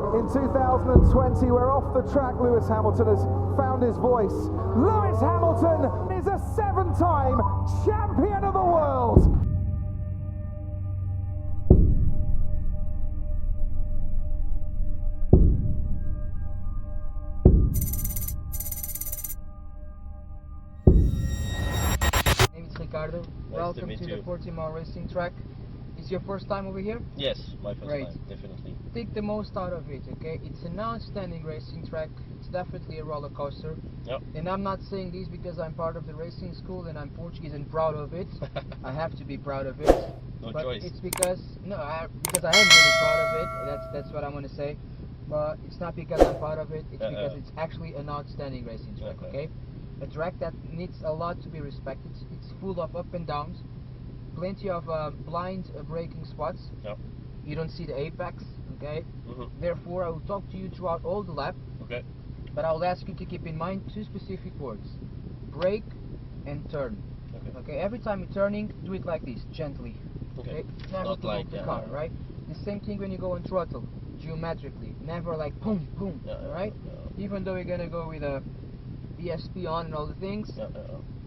In 2020, we're off the track. Lewis Hamilton has found his voice. Lewis Hamilton is a 7-time champion of the world. My name is Ricardo. Welcome to the Portimão racing track. Is your first time over here? Yes, my first Great. time, definitely. Take the most out of it, okay? It's an outstanding racing track. It's definitely a roller coaster. Yep. And I'm not saying this because I'm part of the racing school and I'm Portuguese and proud of it. I have to be proud of it. No but choice. It's because because I am really proud of it. That's what I'm gonna say. But it's not because I'm proud of it. It's because it's actually an outstanding racing track, okay? A track that needs a lot to be respected. It's full of up and downs. Plenty of blind braking spots. Yep. You don't see the apex, okay? Mm-hmm. Therefore, I will talk to you throughout all the lap. Okay. But I will ask you to keep in mind two specific words: brake and turn. Okay. Every time you're turning, do it like this, gently. Okay. Never Not provoke like the car, right? The same thing when you go on throttle, geometrically. Never like boom, boom, right? Even though you're gonna go with a ESP on and all the things,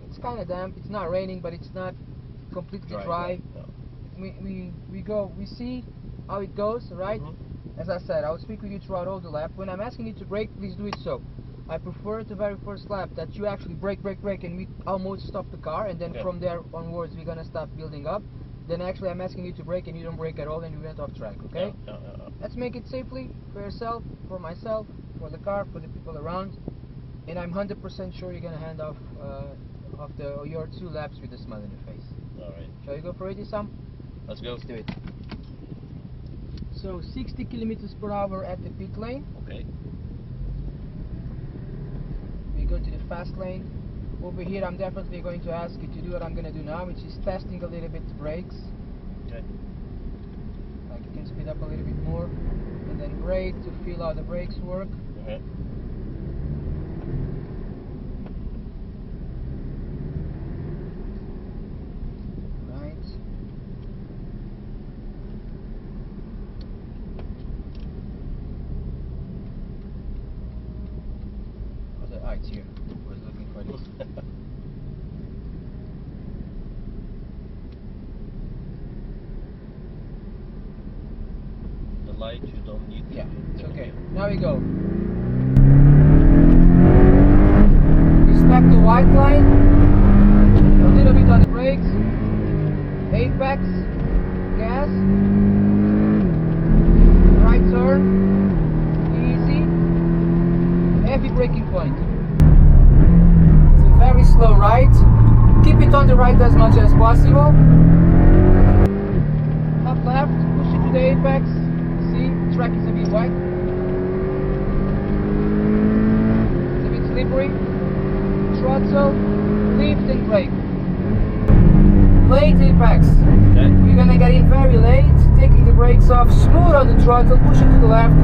it's kind of damp. It's not raining, but it's not completely dry. We see how it goes, right? As I said, I'll speak with you throughout all the lap. When I'm asking you to brake, please do it so. I prefer the very first lap that you actually brake, and we almost stop the car, and then from there onwards we're gonna start building up. Then actually I'm asking you to brake and you don't brake at all, and we went off track, okay? Let's make it safely for yourself, for myself, for the car, for the people around, and I'm 100% sure you're gonna hand off your 2 laps with a smile on your face. Alright. Shall we go for it, Sam? Let's go. Let's do it. So 60 kilometers per hour at the pit lane. Okay. We go to the fast lane. Over here I'm definitely going to ask you to do what I'm going to do now, which is testing a little bit the brakes. Okay. Like you can speed up a little bit more. And then brake to feel how the brakes work. Okay. It's here. I was looking for this. The light you don't need. Yeah, it's okay. Now we go. Respect the white line. A little bit on the brakes. Apex. Gas. Right turn. Easy. Heavy braking point. Very slow right. Keep it on the right as much as possible. Up left, push it to the apex. See, the track is a bit wide. It's a bit slippery. Throttle, lift and brake. Late apex. Okay. We're gonna get in very late, taking the brakes off, smooth on the throttle, push it to the left.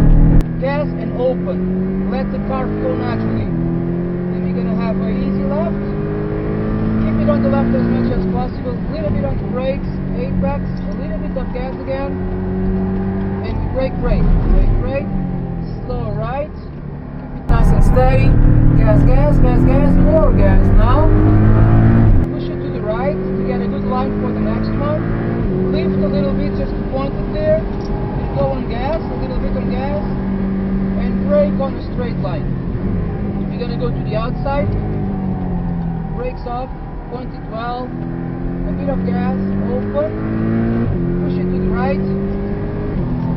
Gas and open. Let the car flow naturally. Gonna have an easy left. Keep it on the left as much as possible. A little bit on the brakes, apex, a little bit of gas again, and brake. Slow right. Keep it nice and steady. Gas, more gas now. Push it to the right to get a good line for the next one. Lift a little bit just to point it there. And go on gas, a little bit on gas, and brake on a straight line. We're gonna go to the outside, brakes off, point it well, a bit of gas, open, push it to the right,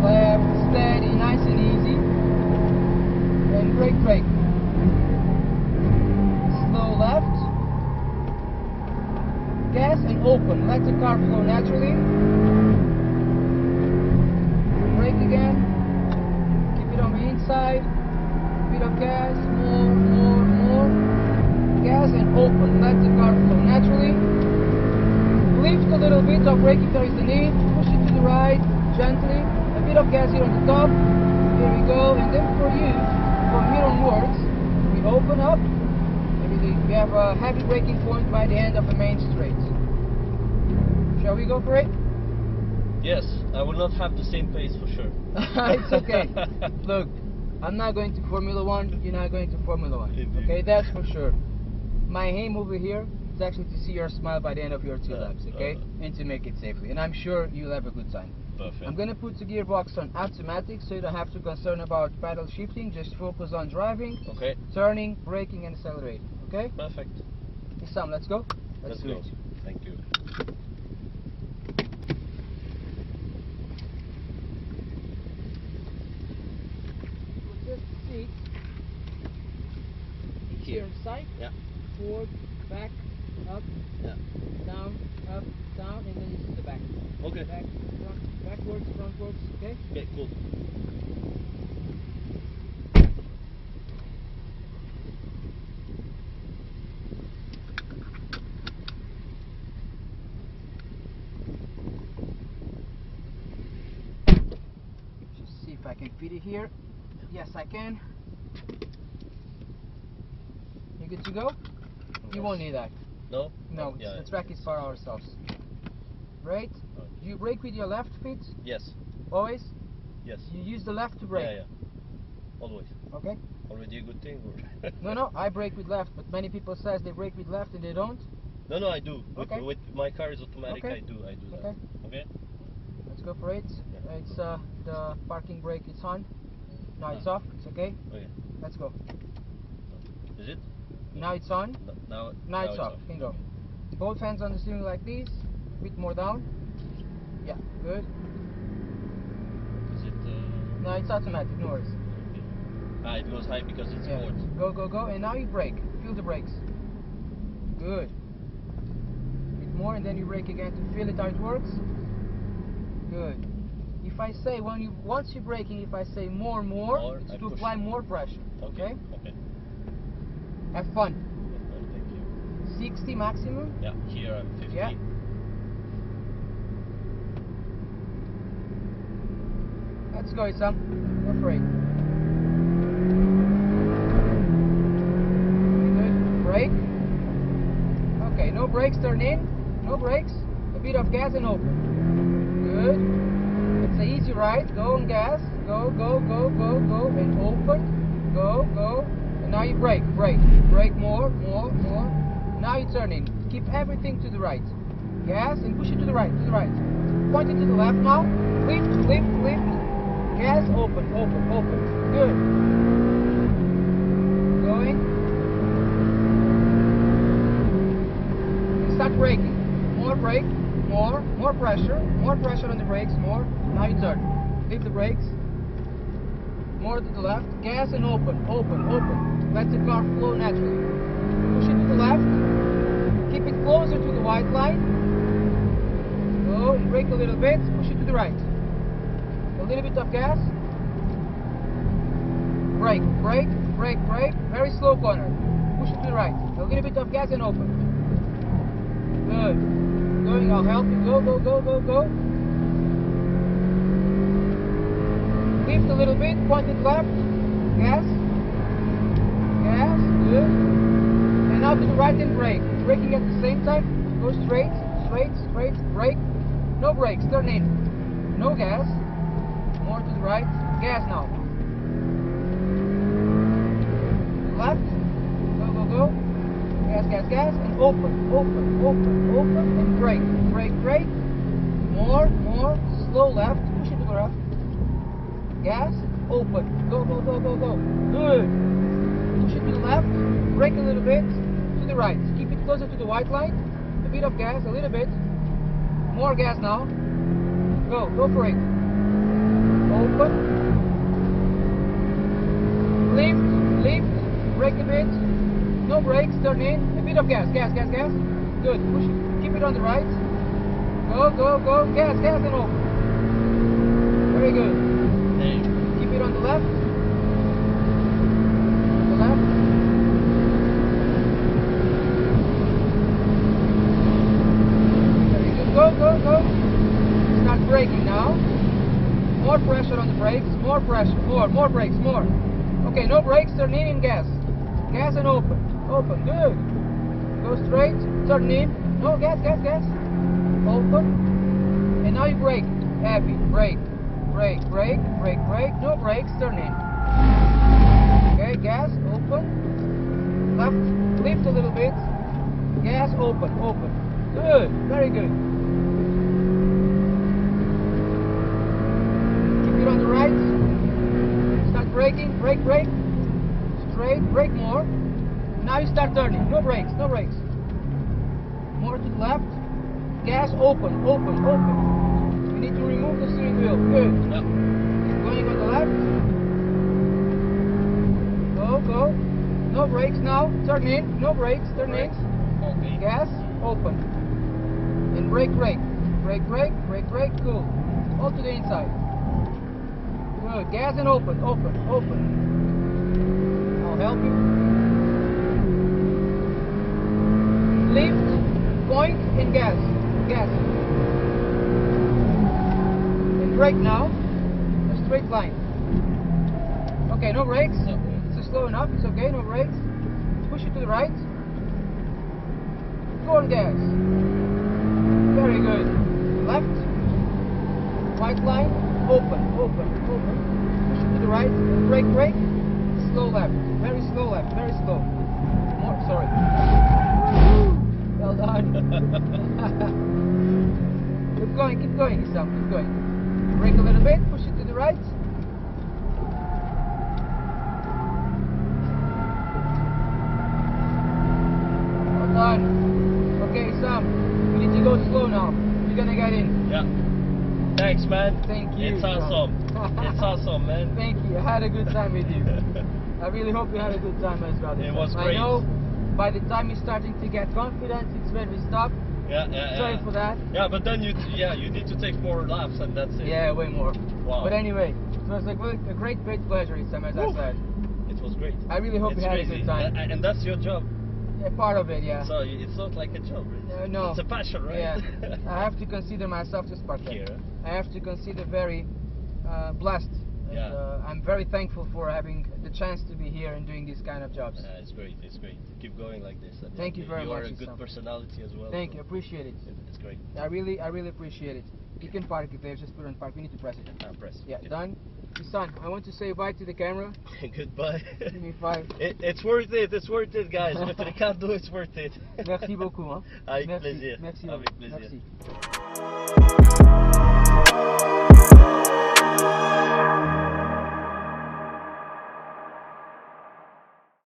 left, steady, nice and easy, and brake. Slow left, gas and open, let the car flow naturally, brake again, keep it on the inside. Bit of gas, more, gas and open, let the car flow naturally, lift a little bit of brake if there is a need, push it to the right, gently, a bit of gas here on the top, here we go, and then for you, from here onwards, we open up, and we have a heavy braking point by the end of the main straight. Shall we go for it? Yes. I will not have the same pace for sure. It's okay. Look, I'm not going to Formula 1, you're not going to Formula 1. Indeed. Okay, that's for sure. My aim over here is actually to see your smile by the end of your 2 laps, okay? And to make it safely. And I'm sure you'll have a good time. Perfect. I'm gonna put the gearbox on automatic so you don't have to concern about pedal shifting. Just focus on driving, Okay. turning, braking and accelerating, okay? Perfect. Sam, let's go. Let's do go. it. Thank you. Put this seat here inside. Yeah. Forward, back, up, Yeah. down, up, down, and then you see the back. Okay. Back, front, backwards, frontwards, okay? Okay, cool. Just see if I can fit it here. Yes, I can. You good to go? You won't need that. No? No, Yeah, the track is for ourselves. Right? Do you brake with your left feet? Yes. Always? Yes. You use the left to brake? Yeah, yeah. Always. Okay? Already a good thing? Or No, I brake with left, but many people says they brake with left and they don't. No, I do. Okay. With my car is automatic, Okay. I do that. Okay. Okay? Let's go for it. Yeah. It's the parking brake is on. Now it's Ah. off. It's okay. Okay. Let's go. Is it? Now it's on. Now It's off. Can go. Okay. Both hands on the steering like this. A bit more down. Yeah, good. Is it? No, it's automatic. No worries. Okay. Ah, it goes high because it's Yeah. sport. Go, go, go. And now you brake. Feel the brakes. Good. A bit more, and then you brake again to feel it how it works. Good. If I say once you're braking, if I say more, it's I to push. apply more pressure. Okay? Okay. Have fun. Thank you. 60 maximum. Yeah, here I'm 50. Yeah. Let's go, Sam. Go for it. Good. Brake. Okay, no brakes, turn in. No brakes. A bit of gas and open. Good. It's an easy ride. Go on gas. Go, go, go, go, go. And open. Go, go. And now you brake. Brake. Brake more, more, more. Now you turn in. Keep everything to the right. Gas and push it to the right, to the right. Point it to the left now. Lift, lift, lift. Gas, open, open, open. Good. Going. And start braking. More brake, more pressure on the brakes, more. Now you turn. Lift the brakes. More to the left. Gas and open, open, open. Let the car flow naturally. Push it to the left. Keep it closer to the white line. Go and brake a little bit. Push it to the right. A little bit of gas. Brake, brake, brake, brake. Very slow corner. Push it to the right. A little bit of gas and open. Good. Going, I'll help you. Go, go, go, go, go. Lift a little bit. Point it left. Gas. Gas. Good. And now to the right and brake. Braking at the same time. Go straight, straight, straight. Brake. No brakes. Turn in. No gas. More to the right. Gas now. Left. Go, go, go. Gas, gas, gas. And open, open, open, open. And brake. Brake, brake. More, more. Slow left. Push it to the left. Gas. Open. Go, go, go, go, go. Good. Push it to the left. Brake a little bit. To the right. Keep it closer to the white line. A bit of gas. A little bit. More gas now. Go. Go for it. Open. Lift. Lift. Brake a bit. No brakes. Turn in. A bit of gas. Gas, gas, gas. Good. Push it. Keep it on the right. Go, go, go. Gas, gas and open. Very good. Keep it on the left. On the left. Very good. Go, go, go. Start braking now. More pressure on the brakes. More pressure. More brakes. More. Okay, no brakes. Turn in and gas. Gas and open. Open. Good. Go straight. Turn in. No gas, gas, gas. Open. And now you brake. Happy. Brake. Brake. Brake. Brake. Brake. No brakes. Turn in. Okay. Gas. Open. Left. Lift a little bit. Gas. Open. Open. Good. Very good. Keep it on the right. Start braking. Brake. Brake. Straight. Brake more. Now you start turning. No brakes. No brakes. More to the left. Gas. Open. Open. Open. You need to remove the steering wheel. Good. Yep. Going on the left. Go, go. No brakes now. Turn in. No brakes. Turn in. Okay. Gas. Open. And brake, brake. Brake, brake. Brake, brake. Cool. All to the inside. Good. Gas and open. Open. Open. I'll help you. Lift. Point and gas. Gas. Brake now, a straight line. Okay, no brakes. It's slow enough. It's okay. No brakes. Push it to the right. Go on gas. Very good. Left. White line. Open. Open. Open. Push it to the right. Brake. Brake. Slow left. Very slow left. Very slow. More. Sorry. Well done. Keep going. Keep going, Isam. Keep going. Brake a little bit, push it to the right. Well done. Okay, Sam, we need to go slow now. You're gonna get in. Yeah. Thanks, man. Thank you. It's awesome. It's awesome, man. Thank you. I had a good time with you. I really hope you had a good time as well. It was I great. know by the time you're starting to get confident, it's when we stop. Yeah, yeah, Sorry yeah. for that. Yeah, but then you need to take more laps and that's it. Yeah, way more. Wow. But anyway, it was a great pleasure, Sam, as I Woo. said. It was great. I really hope It's you had a crazy. good time. And that's your job. Yeah, part of it, yeah. So it's not like a job, right? No. It's a passion, right? Yeah. I have to consider myself just part Here, huh? I have to consider very blessed. And, Yeah. I'm very thankful for having the chance to be here and doing these kind of jobs. It's great. It's great. Keep going like this. And Thank you very You much, are a good Isam. personality as well. Thank so you, appreciate it. It's great. I really appreciate it. You can park it there, just put it on park. We need to press it. Press. Yeah, Okay. done. Son, I want to say bye to the camera. Goodbye. Give me 5. It's worth it. It's worth it, guys. With Ricardo, it's worth it. Merci beaucoup. Hein. Avec Merci. plaisir. Merci. Avec plaisir. Merci.